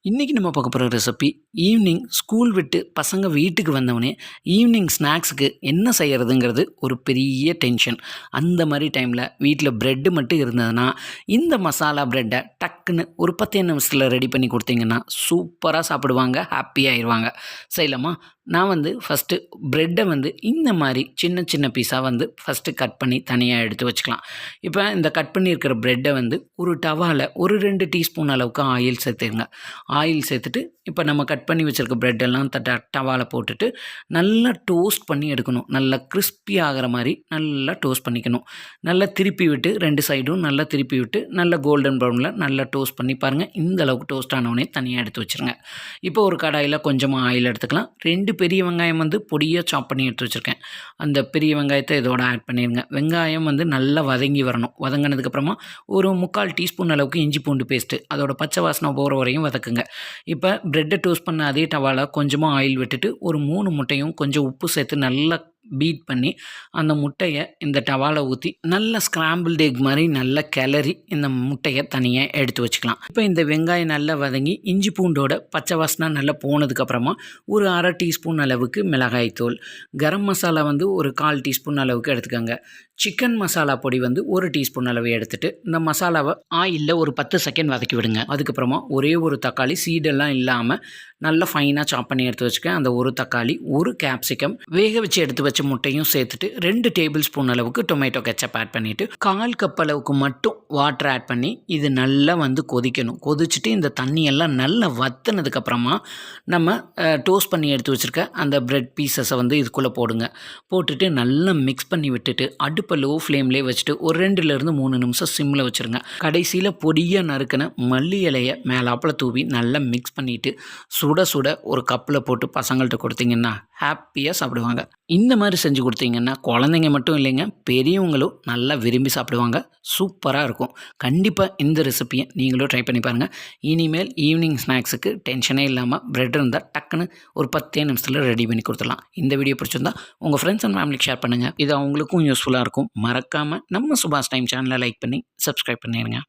இன்றைக்கி நம்ம பார்க்க போகிற ரெசிபி ஈவினிங் ஸ்கூல் விட்டு பசங்க வீட்டுக்கு வந்தவொடனே ஈவினிங் ஸ்நாக்ஸுக்கு என்ன செய்கிறதுங்கிறது ஒரு பெரிய டென்ஷன். அந்த மாதிரி டைமில் வீட்டில் ப்ரெட்டு மட்டும் இருந்ததுன்னா இந்த மசாலா ப்ரெட்டை டக்குன்னு ஒரு 10 நிமிஷத்தில் ரெடி பண்ணி கொடுத்தீங்கன்னா சூப்பராக சாப்பிடுவாங்க, ஹாப்பியாகிடுவாங்க. செய்யலாமா? நான் ஃபஸ்ட்டு ப்ரெட்டை இந்த மாதிரி சின்ன சின்ன பீஸாக ஃபஸ்ட்டு கட் பண்ணி தனியாக எடுத்து வச்சுக்கலாம். இப்போ இந்த கட் பண்ணியிருக்கிற ப்ரெட்டை ஒரு டவாவில் ஒரு 2 டீஸ்பூன் அளவுக்கு ஆயில் சேர்த்துருங்க. ஆயில் சேர்த்துட்டு இப்போ நம்ம கட் பண்ணி வச்சுருக்க ப்ரெட்டெல்லாம் டவாவில் போட்டுட்டு நல்லா டோஸ்ட் பண்ணி எடுக்கணும். நல்லா கிறிஸ்பி ஆகிற மாதிரி நல்லா டோஸ்ட் பண்ணிக்கணும். நல்லா திருப்பி விட்டு 2 சைடும் நல்லா திருப்பி விட்டு நல்லா கோல்டன் ப்ரௌனில் நல்லா டோஸ்ட் பண்ணி பாருங்கள். இந்த அளவுக்கு டோஸ்ட் ஆனவுடனே தனியாக எடுத்து வச்சுருங்க. இப்போ ஒரு கடாயில் கொஞ்சமாக ஆயில் எடுத்துக்கலாம். 2 பெரிய வெங்காயம் பொடியாக சாப் பண்ணி எடுத்து வச்சுருக்கேன். அந்த பெரிய வெங்காயத்தை இதோட ஆட் பண்ணிடுங்க. வெங்காயம் நல்லா வதங்கி வரணும். வதங்கினதுக்கப்புறமா ஒரு 3/4 டீஸ்பூன் அளவுக்கு இஞ்சி பூண்டு பேஸ்ட்டு அதோட பச்சை வாசனை போகிற வரையும் வதக்குங்க. இப்போ ப்ரெட்டை டோஸ்ட் பண்ண அதே டவாவில் கொஞ்சமாக ஆயில் விட்டுட்டு ஒரு 3 முட்டையும் கொஞ்சம் உப்பு சேர்த்து நல்லா பீட் பண்ணி அந்த முட்டையை இந்த டவாவில் ஊற்றி நல்லா ஸ்க்ராம்பிள்டு எக் மாதிரி நல்லா கிளறி இந்த முட்டையை தனியாக எடுத்து வச்சுக்கலாம். இப்போ இந்த வெங்காயம் நல்லா வதங்கி இஞ்சி பூண்டோட பச்சை வாசனை நல்லா போனதுக்கப்புறமா ஒரு 1/2 டீஸ்பூன் அளவுக்கு மிளகாய்த்தூள், கரம் மசாலா ஒரு 1/4 டீஸ்பூன் அளவுக்கு எடுத்துக்கோங்க. சிக்கன் மசாலா பொடி 1 டீஸ்பூன் அளவு எடுத்துகிட்டு இந்த மசாலாவை ஆயிலில் ஒரு 10 செகண்ட் வதக்கி விடுங்க. அதுக்கப்புறமா ஒரே ஒரு தக்காளி சீடெல்லாம் இல்லாமல் நல்லா ஃபைனாக சாப் பண்ணி எடுத்து வச்சுக்கேன். அந்த ஒரு தக்காளி, ஒரு கேப்சிகம், வேக வச்சு எடுத்து வச்ச முட்டையும் சேர்த்துட்டு 2 டேபிள் ஸ்பூன் அளவுக்கு டொமேட்டோ கெச்சப் ஆட் பண்ணிவிட்டு 1/4 கப் அளவுக்கு மட்டும் வாட்டர் ஆட் பண்ணி இது நல்லா கொதிக்கணும். கொதிச்சுட்டு இந்த தண்ணியெல்லாம் நல்லா வற்றினதுக்கப்புறமா நம்ம டோஸ்ட் பண்ணி எடுத்து வச்சுருக்க அந்த ப்ரெட் பீசஸை இதுக்குள்ளே போடுங்க. போட்டுட்டு நல்லா மிக்ஸ் பண்ணி விட்டுட்டு அடுப்பு லோ ஃப்ளேம்லேயே வச்சுட்டு ஒரு 2லேருந்து 3 நிமிஷம் சிம்மில் வச்சுருங்க. கடைசியில் பொடியாக நறுக்கின மல்லி இலையை மேலாப்பில் தூவி நல்லா மிக்ஸ் பண்ணிவிட்டு சுட சுட ஒரு கப்பில் போட்டு பசங்கள்கிட்ட கொடுத்தீங்கன்னா ஹாப்பியாக சாப்பிடுவாங்க. இந்த மாதிரி செஞ்சு கொடுத்தீங்கன்னா குழந்தைங்க மட்டும் இல்லைங்க, பெரியவங்களும் நல்லா விரும்பி சாப்பிடுவாங்க. சூப்பராக இருக்கும். கண்டிப்பாக இந்த ரெசிப்பியை நீங்களும் ட்ரை பண்ணி பாருங்கள். இனிமேல் ஈவினிங் ஸ்நாக்ஸுக்கு டென்ஷனே இல்லாமல் ப்ரெட் இருந்தால் டக்குன்னு ஒரு 10 நிமிஷத்தில் ரெடி பண்ணி கொடுத்துடலாம். இந்த வீடியோ பிடிச்சிருந்தா உங்கள் ஃப்ரெண்ட்ஸ் அண்ட் ஃபேமிலிக்கு ஷேர் பண்ணுங்கள். இது அவங்களுக்கும் யூஸ்ஃபுல்லாக இருக்கும். மறக்காமல் நம்ம சுபாஷ் டைம் சேனலை லைக் பண்ணி சப்ஸ்கிரைப் பண்ணிடுங்க.